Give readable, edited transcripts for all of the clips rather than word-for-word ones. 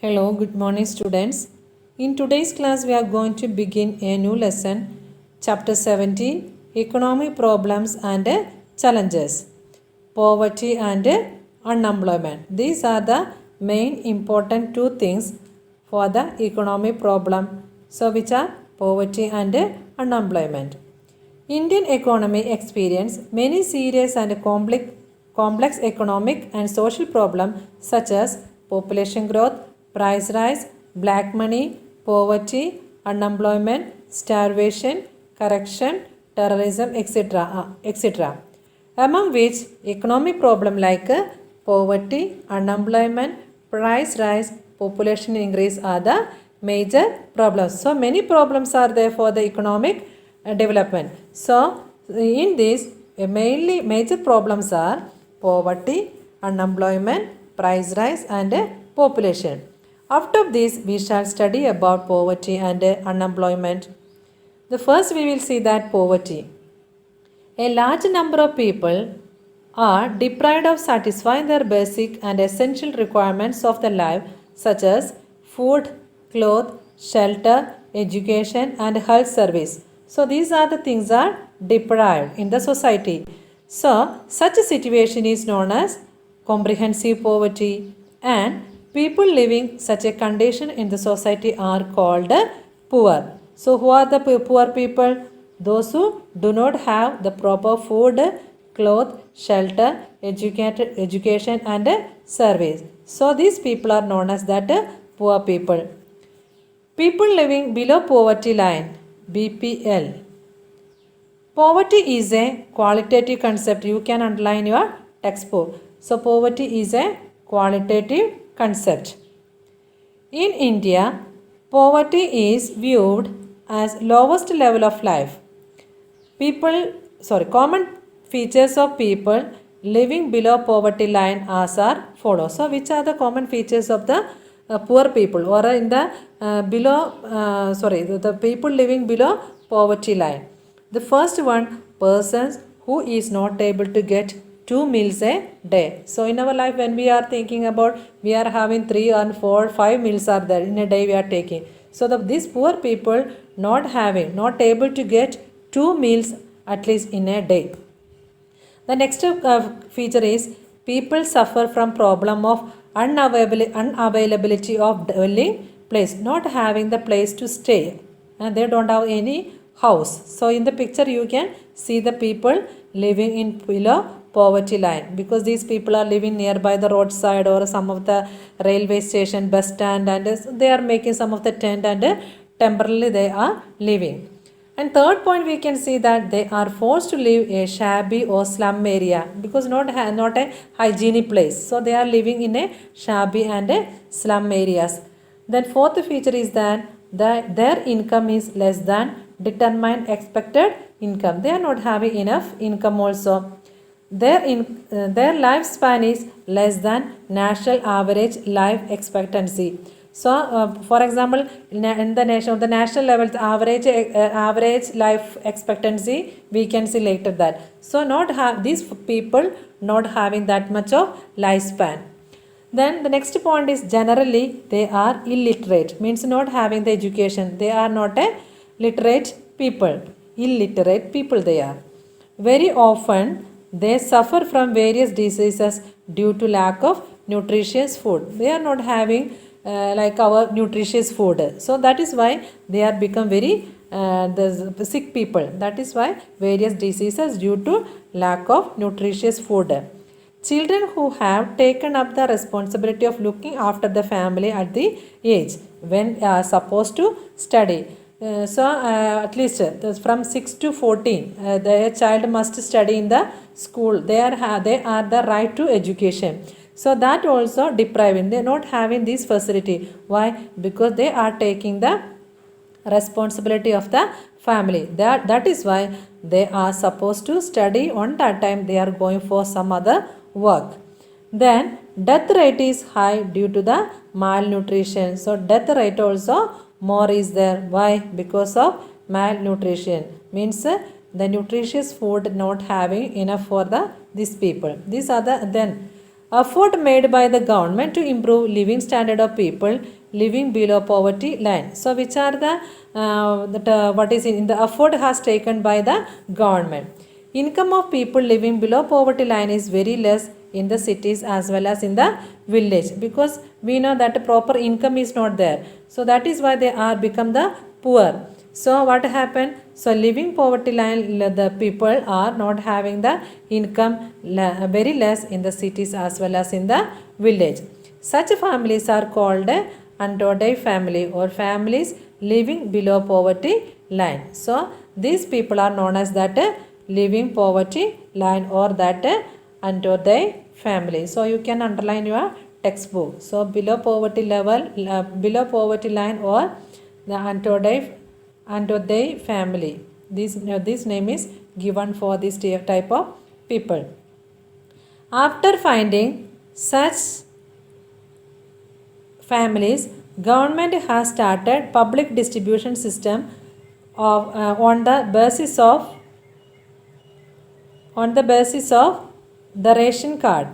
Hello, good morning, students. In today's class, we are going to begin a new lesson, Chapter 17 Economic Problems and Challenges, Poverty and Unemployment. These are the main important two things for the economic problem. So, which are poverty and unemployment. Indian economy experienced many serious and complex economic and social problems such as population growth, price rise, black money, poverty, unemployment, starvation, corruption, terrorism, etc. Among which economic problem like poverty, unemployment, price rise, population increase are the major problems. So many problems are there for the economic development. So in this mainly major problems are poverty, unemployment, price rise and population. After this we shall study about poverty and unemployment. The first we will see that poverty. A large number of people are deprived of satisfying their basic and essential requirements of the life such as food, clothes, shelter, education and health service. So these are the things are deprived in the society. So such a situation is known as comprehensive poverty, and people living such a condition in the society are called poor. So who are the poor people? Those who do not have the proper food, cloth, shelter, education and service. So these people are known as that poor people. People living below poverty line, BPL. Poverty is a qualitative concept. You can underline your textbook. So poverty is a qualitative concept. In India, poverty is viewed as lowest level of life. Common features of people living below poverty line as are follows. So which are the common features of the poor people or in the the people living below poverty line? The first one, persons who is not able to get 2 meals a day. So in our life when we are thinking about we are having 3 and 4, 5 meals are there in a day we are taking. So these poor people not able to get 2 meals at least in a day. The next feature is people suffer from problem of unavailability of dwelling place, not having the place to stay, and they don't have any house. So in the picture you can see the people living in below poverty line, because these people are living nearby the roadside or some of the railway station, bus stand, and they are making some of the tent and temporarily they are living. And third point, we can see that they are forced to live a shabby or slum area because not a hygienic place. So they are living in a shabby and a slum areas. Then fourth feature is that their income is less than determined expected income. They are not having enough income also. Their lifespan is less than national average life expectancy. So, for example, in the national level, the average life expectancy we can see later that. So, not have these people not having that much of lifespan. Then the next point is generally they are illiterate, means not having the education. They are not a literate people. Illiterate people they are. Very often they suffer from various diseases due to lack of nutritious food. They are not having like our nutritious food. So that is why they are become very the sick people. That is why various diseases due to lack of nutritious food. Children who have taken up the responsibility of looking after the family at the age when supposed to study. At least from 6 to 14, the child must study in the school. They are the right to education. So that also depriving. They are not having this facility. Why? Because they are taking the responsibility of the family. That is why they are supposed to study. On that time they are going for some other work. Then death rate is high due to the malnutrition. So death rate also more is there. Why? Because of malnutrition. Means the nutritious food not having enough for these people. These are the then effort made by the government to improve living standard of people living below poverty line. So which are the what is in the effort has taken by the government. Income of people living below poverty line is very less in the cities as well as in the village, because we know that proper income is not there. So that is why they are become the poor. So what happened? So living poverty line, the people are not having the income very less in the cities as well as in the village. Such families are called Antodai family or families living below poverty line. So these people are known as that living poverty line or that Antodai family. So you can underline your textbook. So below poverty level, below poverty line or the Antodai family. This name is given for this type of people. After finding such families, government has started public distribution system of on the basis of the ration card.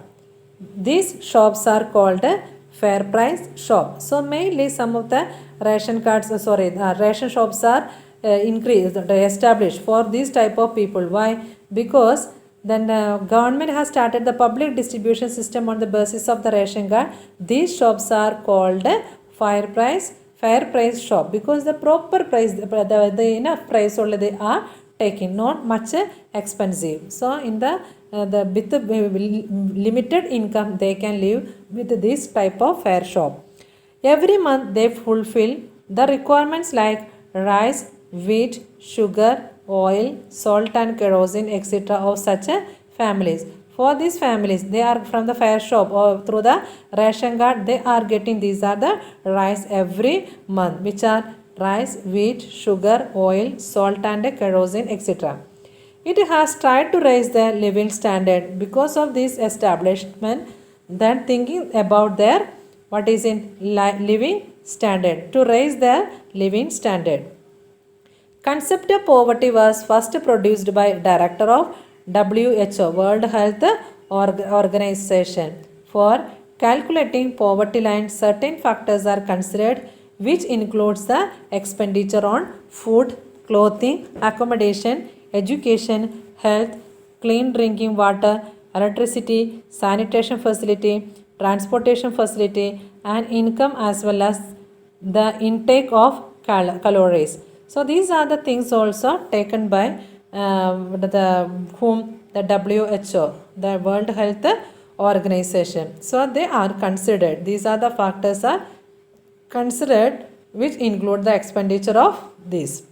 These shops are called fair price shop. So mainly some of the ration cards, ration shops are established for these type of people. Why? Because then government has started the public distribution system on the basis of the ration card. These shops are called fair price shop, because the proper price, the enough price only they are taking, not much expensive. So in the with the limited income they can live with this type of fair shop. Every month they fulfill the requirements like rice, wheat, sugar, oil, salt and kerosene etc. of such families. For these families, they are from the fair shop or through the ration card, they are getting these are the rice every month, which are rice, wheat, sugar, oil, salt and kerosene etc. It has tried to raise their living standard because of this establishment, then thinking about their what is in living standard, to raise their living standard. Concept of poverty was first produced by director of WHO, World Health Organization. For calculating poverty line, certain factors are considered, which includes the expenditure on food, clothing, accommodation, education, health, clean drinking water, electricity, sanitation facility, transportation facility, and income as well as the intake of calories. So these are the things also taken by the WHO, the World Health Organization. So they are considered. These are the factors are considered which include the expenditure of this.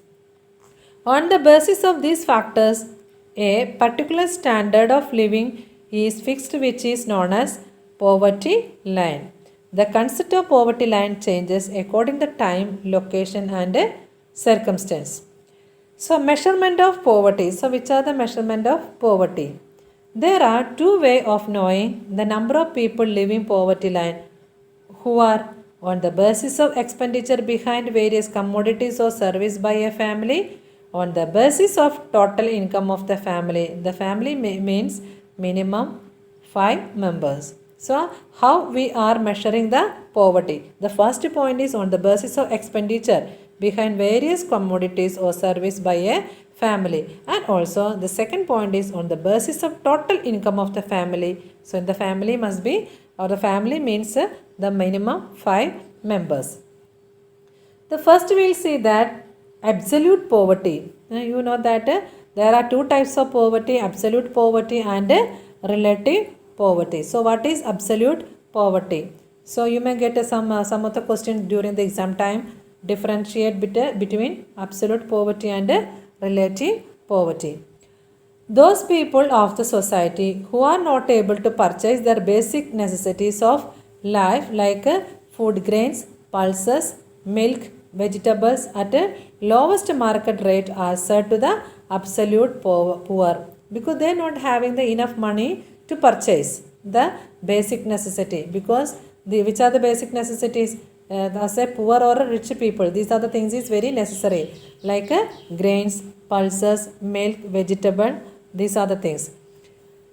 On the basis of these factors, a particular standard of living is fixed, which is known as poverty line. The concept of poverty line changes according to time, location and circumstance. So measurement of poverty. So which are the measurement of poverty? There are two ways of knowing the number of people living poverty line, who are on the basis of expenditure behind various commodities or service by a family, on the basis of total income of the family. The family means minimum 5 members. So how we are measuring the poverty? The first point is on the basis of expenditure behind various commodities or service by a family, and also the second point is on the basis of total income of the family. So in the family must be, or the family means the minimum 5 members. The first we will see that absolute poverty. You know that there are two types of poverty, absolute poverty and relative poverty. So what is absolute poverty? So you may get some of the questions during the exam time. Differentiate between absolute poverty and relative poverty. Those people of the society who are not able to purchase their basic necessities of life like food grains, pulses, milk, vegetables at a lowest market rate are said to the absolute poor, because they are not having the enough money to purchase the basic necessity. Because which are the basic necessities? As a poor or rich people, these are the things is very necessary, like grains, pulses, milk, vegetable, these are the things.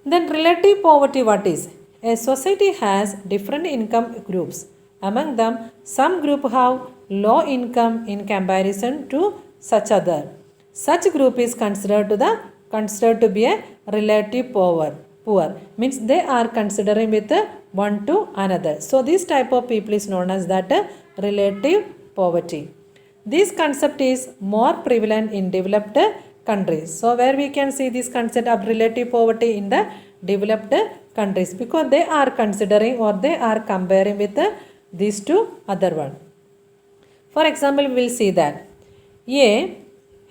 Then relative poverty, what is? A society has different income groups. Among them, some group have low income in comparison to such other. Such group is considered to be a relative poor. Means they are considering with one to another. So this type of people is known as that relative poverty. This concept is more prevalent in developed countries. So where we can see this concept of relative poverty in the developed countries, because they are considering or they are comparing with these two other one. For example, we will see that A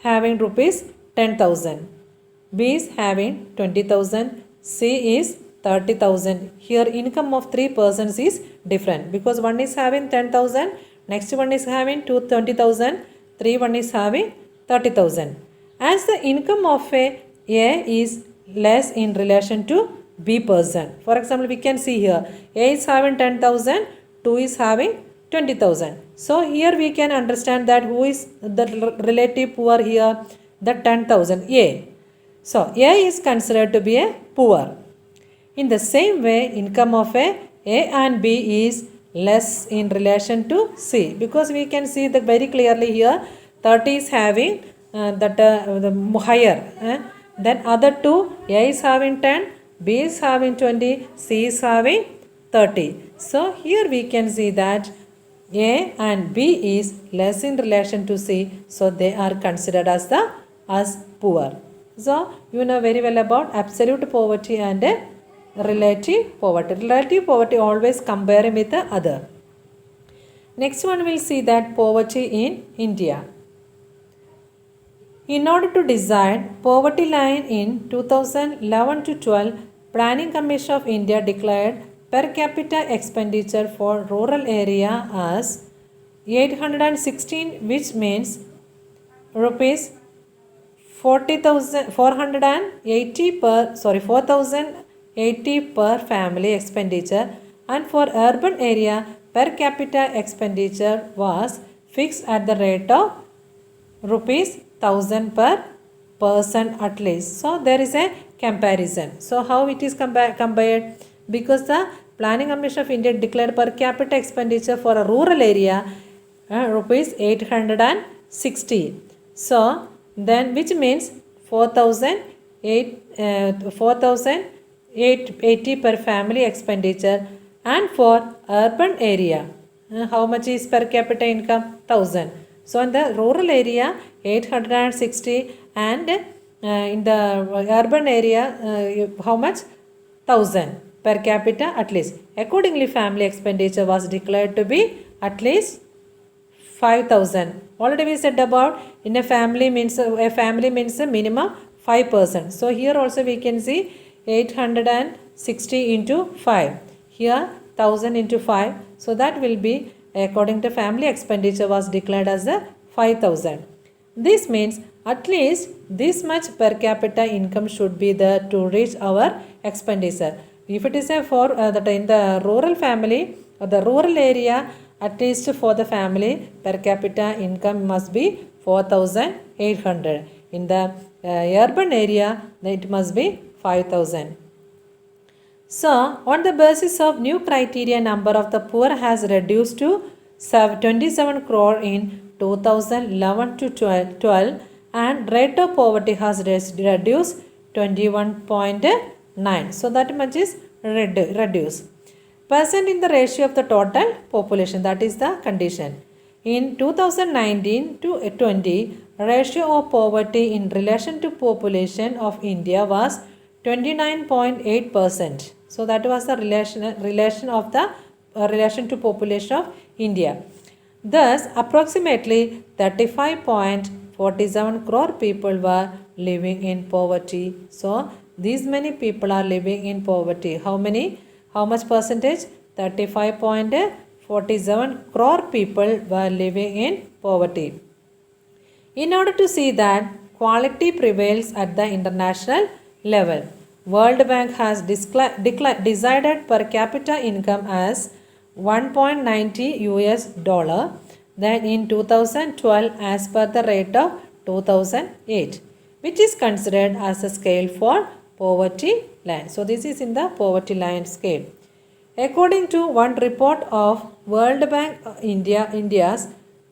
having rupees 10,000, B is having 20,000, C is 30,000. Here income of three persons is different, because one is having 10,000, next one is having 20,000, one is having 30,000. As the income of A is less in relation to B person. For example, we can see here A is having 10,000, 2 is having 20,000. So here we can understand that who is the relative poor here, the 10,000, A. So A is considered to be a poor. In the same way, income of A and B is less in relation to C, because we can see that very clearly here 30 is having the higher. Then other two, A is having 10, B is having 20, C is having 30. So here we can see that A and B is less in relation to C, so they are considered as poor. So you know very well about absolute poverty and relative poverty. Relative poverty always comparing with the other. Next one we'll see that poverty in India. In order to decide poverty line in 2011 to 12, Planning Commission of India declared per capita expenditure for rural area as 816, which means rupees 4,080 per family expenditure, and for urban area per capita expenditure was fixed at the rate of rupees 1,000 per person at least. So there is a comparison. So how it is compared? Because the Planning Commission of India declared per capita expenditure for a rural area rupees 860. So then which means 4,080 per family expenditure, and for urban area how much is per capita income? 1,000. So in the rural area 860, and in the urban area how much? 1,000 per capita at least. Accordingly, family expenditure was declared to be at least 5,000. Already we said about in a family means a minimum 5 persons. So here also we can see 860 into 5. Here 1,000 into 5. So that will be, according to family expenditure was declared as a 5,000. This means at least this much per capita income should be there to reach our expenditure. If it is for that in the rural family or the rural area, at least for the family per capita income must be 4,800. In the urban area, it must be 5,000. So on the basis of new criteria, number of the poor has reduced to 27 crore in 2011 to 12, and rate of poverty has reduced 21.9. So that much is reduced. Percent in the ratio of the total population, that is the condition. In 2019 to 20, ratio of poverty in relation to population of India was 29.8%. So that was the relation of the relation to population of India. Thus, approximately 35.47 crore people were living in poverty. So these many people are living in poverty. How many? How much percentage? 35.47 crore people were living in poverty. In order to see that quality prevails at the international level, World Bank has decided per capita income as 1.90 US dollar, then in 2012 as per the rate of 2008, which is considered as a scale for poverty line. So this is in the poverty line scale. According to one report of World Bank, India's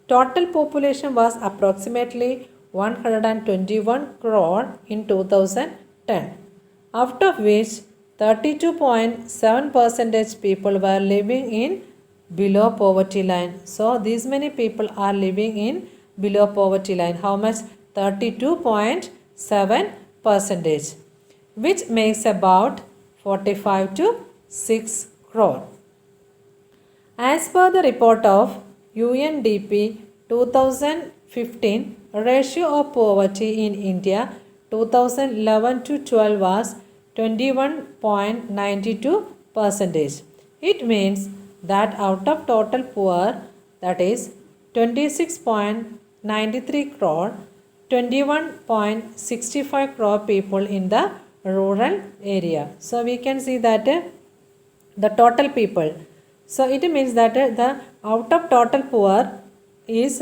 total population was approximately 121 crore in 2010, out of which 32.7% people were living in below poverty line. So these many people are living in below poverty line. How much? 32.7%, which makes about 45 to 6 crore. As per the report of UNDP 2015, ratio of poverty in India 2011 to 12 was 21.92%. It means that out of total poor, that is 26.93 crore, 21.65 crore people in the rural area. So we can see that the total people. So it means that the out of total poor is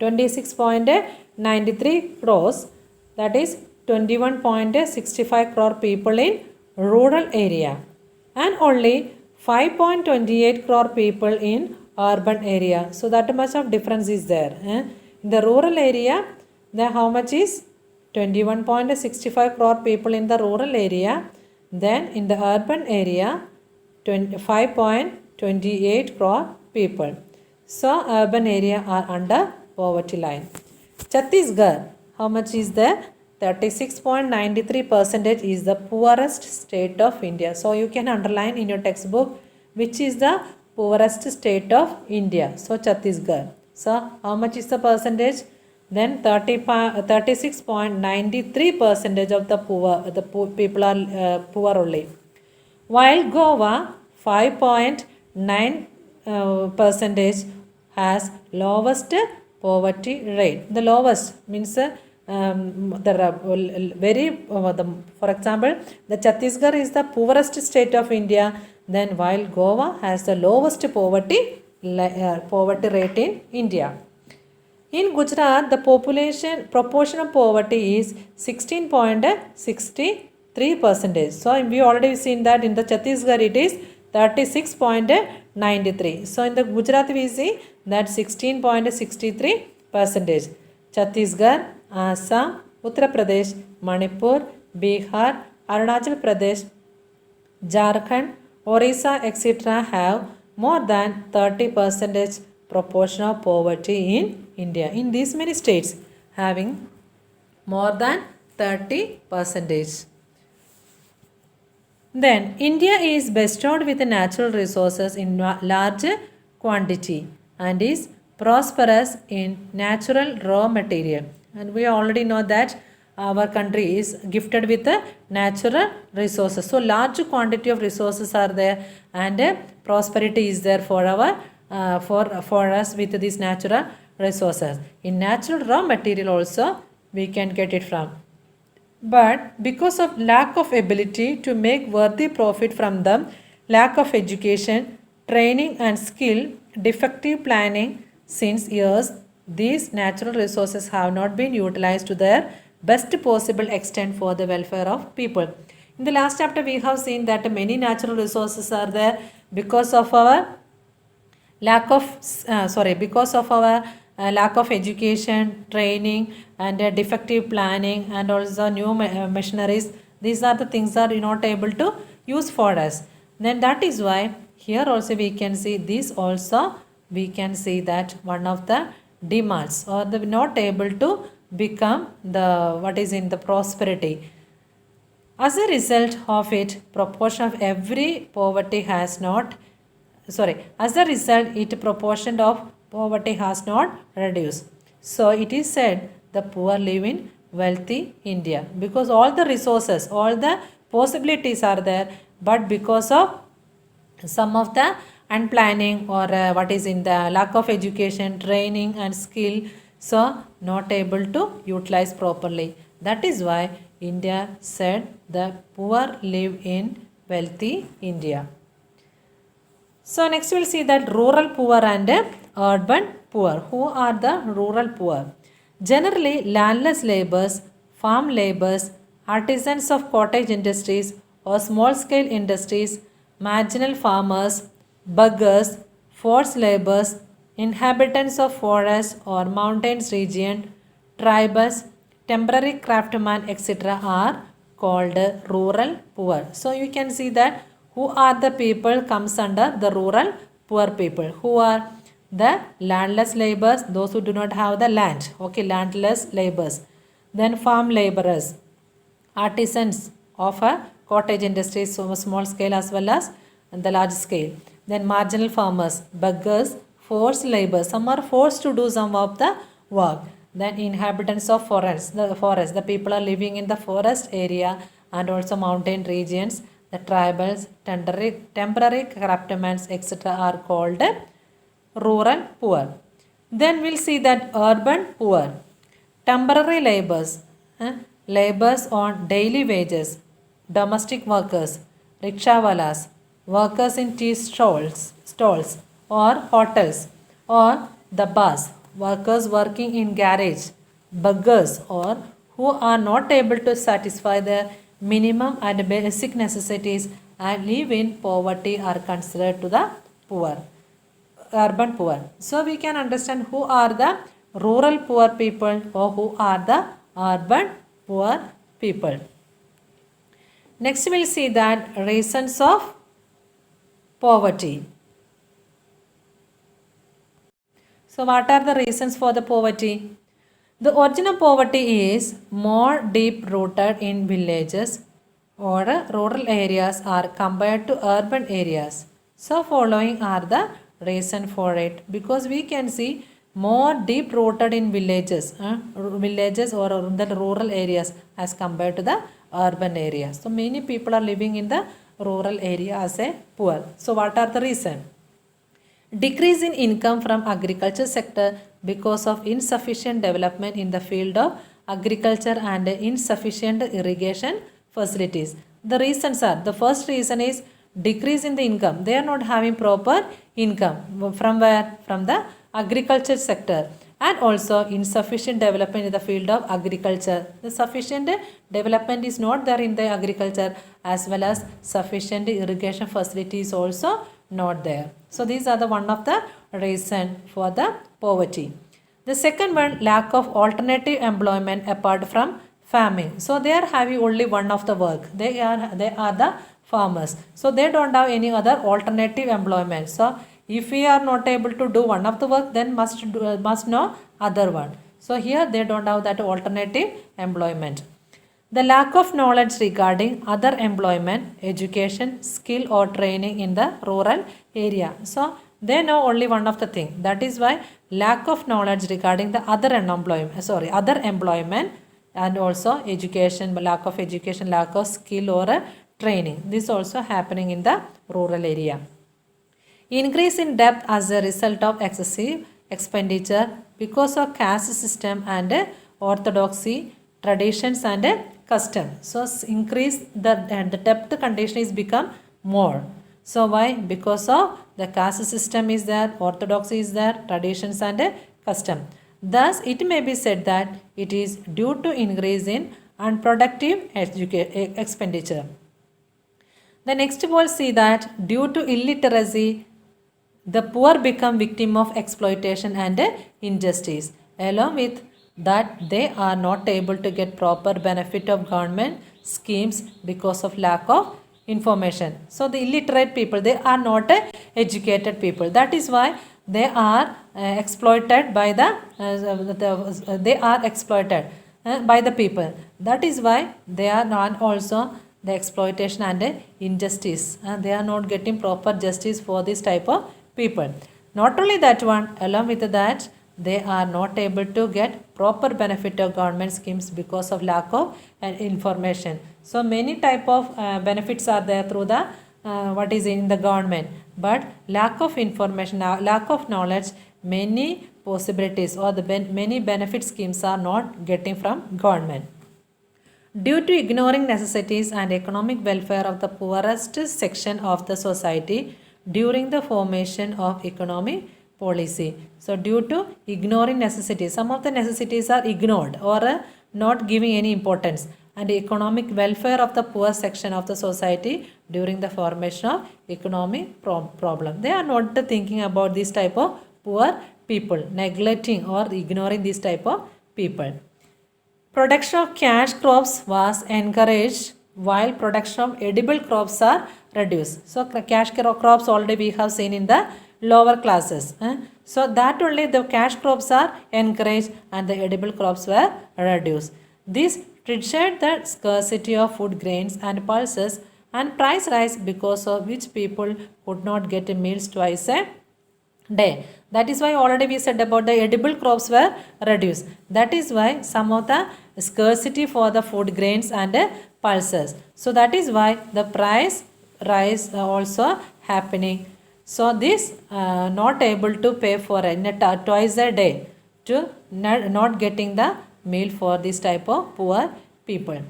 26.93 crores, that is 21.65 crore people in rural area, and only 5.28 crore people in urban area. So that much of difference is there. In the rural area, how much is 21.65 crore people in the rural area. Then in the urban area, 5.28 crore people. So urban area are under poverty line. Chhattisgarh, how much is there? 36.93% is the poorest state of India. So you can underline in your textbook which is the poorest state of India. So Chhattisgarh. So how much is the percentage? Then 36.93% of the people are poor only. While Goa 5.9% has lowest poverty rate. The lowest means for example, the Chhattisgarh is the poorest state of India. Then while Goa has the lowest poverty rate in India. In Gujarat, the proportion of poverty is 16.63%. So we already seen that in the Chhattisgarh it is 36.93. So in the Gujarat we see that 16.63%. Chhattisgarh, Assam, Uttar Pradesh, Manipur, Bihar, Arunachal Pradesh, Jharkhand, Orissa, etc. have more than 30% proportion of poverty in India. In these many states having more than 30%. Then India is bestowed with natural resources in large quantity and is prosperous in natural raw material. And we already know that our country is gifted with natural resources. So large quantity of resources are there, and prosperity is there for our for us with these natural resources. In natural raw material also we can get it from. But because of lack of ability to make worthy profit from them, lack of education, training and skill, defective planning since years, these natural resources have not been utilized to their best possible extent for the welfare of people. In the last chapter we have seen that many natural resources are there because of our lack of lack of education, training and defective planning and also new machineries. These are the things that are not able to use for us. Then that is why here also we can see this also, we can see that one of the demands or the not able to become the what is in the prosperity. As a result of it, proportion of every poverty has not as a result, proportion of poverty has not reduced. So it is said the poor live in wealthy India because all the resources, all the possibilities are there, but because of some of the unplanning or what is in the lack of education, training and skill, so not able to utilize properly. That is why India said the poor live in wealthy India. So next we will see that rural poor and urban poor. Who are the rural poor? Generally landless laborers, farm laborers, artisans of cottage industries or small scale industries, marginal farmers, beggars, forced laborers, inhabitants of forest or mountains region, tribals, temporary craftsmen, etc. are called rural poor. So you can see that who are the people comes under the rural poor people. Who are the landless laborers, those who do not have the land. Okay, landless laborers. Then farm laborers, artisans of a cottage industry, so small scale as well as the large scale. Then marginal farmers, beggars, forced labor. Some are forced to do some of the work. Then inhabitants of forest, the people are living in the forest area and also mountain regions. The tribals, temporary craftsmen, etc. are called rural poor. Then we'll see that urban poor, temporary laborers, laborers on daily wages, domestic workers, rickshawalas, workers in tea stalls or hotels or the bus, workers working in garage, beggars or who are not able to satisfy their minimum and basic necessities and live in poverty are considered to the poor, urban poor. So we can understand who are the rural poor people or who are the urban poor people. Next we'll see that reasons of poverty. So what are the reasons for the poverty? The origin of poverty is more deep rooted in villages or rural areas are compared to urban areas. So following are the reason for it, because we can see more deep rooted in villages or the rural areas as compared to the urban areas. So many people are living in the rural area as a poor. So what are the reason? Decrease in income from agriculture sector because of insufficient development in the field of agriculture and insufficient irrigation facilities. The reasons are, the first reason is decrease in the income. They are not having proper income. From where? From the agriculture sector. And also insufficient development in the field of agriculture. The sufficient development is not there in the agriculture, as well as sufficient irrigation facilities also not there. So these are the one of the reason for the poverty. The second one, lack of alternative employment apart from farming. So they are having only one of the work. They are the farmers. So they don't have any other alternative employment. So if we are not able to do one of the work, then must know other one. So here they don't have that alternative employment. The lack of knowledge regarding other employment, education, skill or training in the rural area. So they know only one of the thing. That is why lack of knowledge regarding the other employment and also education, lack of education, lack of skill or training. This also happening in the rural area. Increase in debt as a result of excessive expenditure because of caste system and orthodoxy, traditions and custom. So increase the debt condition is become more. So why? Because of the caste system is there, orthodoxy is there, traditions and custom. Thus it may be said that it is due to increase in unproductive expenditure. The next we'll see that due to illiteracy, the poor become victim of exploitation and injustice. Along with that, they are not able to get proper benefit of government schemes because of lack of information. So the illiterate people, they are not educated people. That is why they are exploited by by the people. That is why they are not also the exploitation and injustice, and they are not getting proper justice for this type of people. Not only that one, along with that, they are not able to get proper benefit of government schemes because of lack of information. So many type of benefits are there through the what is in the government, but lack of information, lack of knowledge, many possibilities or the many benefit schemes are not getting from government. Due to ignoring necessities and economic welfare of the poorest section of the society during the formation of economic policy. So due to ignoring necessities, some of the necessities are ignored or not giving any importance, and economic welfare of the poor section of the society during the formation of economic problem. They are not thinking about this type of poor people, neglecting or ignoring this type of people. Production of cash crops was encouraged while production of edible crops are reduced. So cash crops already we have seen in the lower classes. So that only the cash crops are encouraged and the edible crops were reduced. This triggered the scarcity of food grains and pulses and price rise, because of which people could not get meals twice a day. That is why already we said about the edible crops were reduced. That is why some of the scarcity for the food grains and pulses. So that is why the price rise also happening. So this not able to pay for twice a day to not getting the meal for this type of poor people.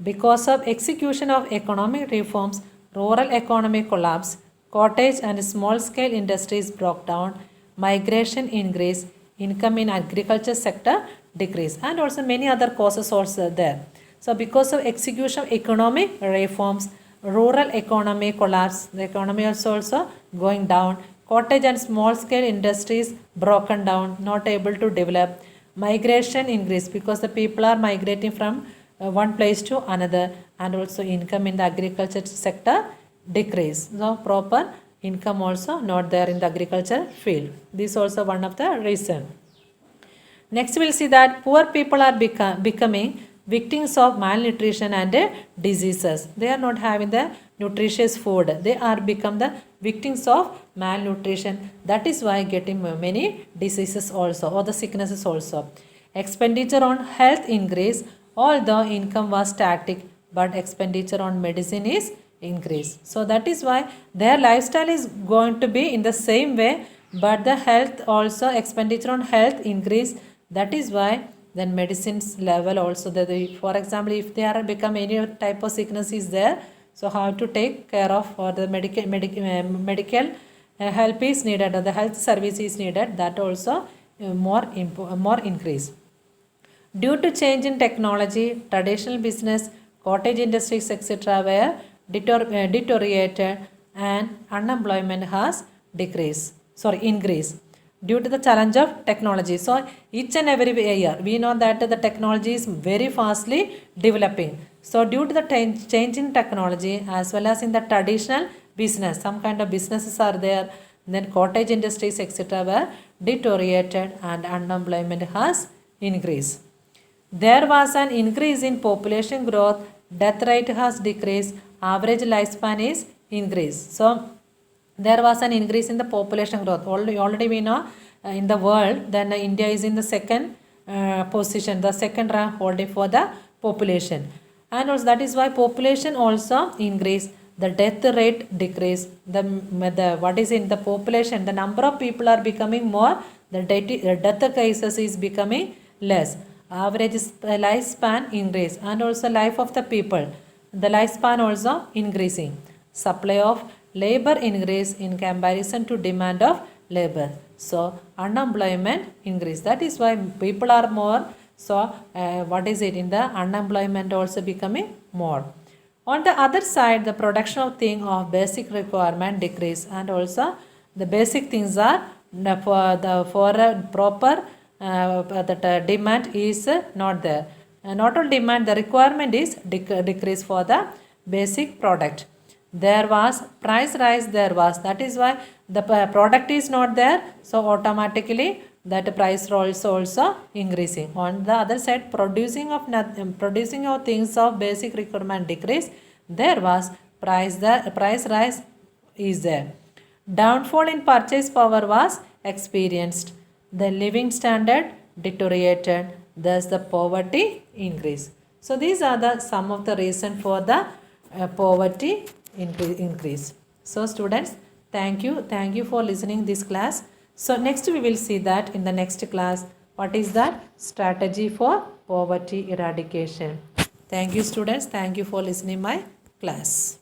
Because of execution of economic reforms, rural economy collapsed, cottage and small scale industries broke down, migration increased, income in agriculture sector decreased, and also many other causes also there. So because of execution of economic reforms, rural economy collapsed, the economy also going down, cottage and small scale industries broken down, not able to develop, migration increased because the people are migrating from one place to another, and also income in the agriculture sector decrease. So proper income also not there in the agriculture field. This is also one of the reason. Next we will see that poor people are becoming victims of malnutrition and diseases. They are not having the nutritious food. They are become the victims of malnutrition. That is why getting many diseases also, or the sicknesses also. Expenditure on health increase, although income was static, but expenditure on medicine is increased. So that is why their lifestyle is going to be in the same way, but the health also, expenditure on health increase. That is why then medicines level also, for example, if they are become any type of sickness is there, so how to take care of, or the medical help is needed, or the health service is needed, that also more increase. Due to change in technology, traditional business, cottage industries, etc. were deteriorated, and unemployment has increased due to the challenge of technology. So each and every year we know that the technology is very fastly developing. So due to the change in technology, as well as in the traditional business, some kind of businesses are there, then cottage industries, etc. were deteriorated, and unemployment has increased. There was an increase in population growth, death rate has decreased, average lifespan is increased. So there was an increase in the population growth. Already we know in the world, then India is in the second position, the second rank holding for the population. And also that is why population also increased, the death rate decreased, the what is in the population, the number of people are becoming more, the death cases is becoming less, average lifespan increase, and also life of the people, the lifespan also increasing, supply of labor increase in comparison to demand of labor. So unemployment increase. That is why people are more. So what is it in the unemployment also becoming more. On the other side, the production of thing of basic requirement decrease, and also the basic things are for a proper that demand is not there. Not only demand, the requirement is decrease for the basic product. There was price rise, that is why the product is not there, so automatically that price also increasing. On the other side, producing of things of basic requirement decrease, there was price rise is there. Downfall in purchase power was experienced, the living standard deteriorated, thus the poverty increase. So these are some of the reason for the poverty increase. So students, thank you for listening this class. So next we will see that in the next class, what is that strategy for poverty eradication. Thank you students, thank you for listening my class.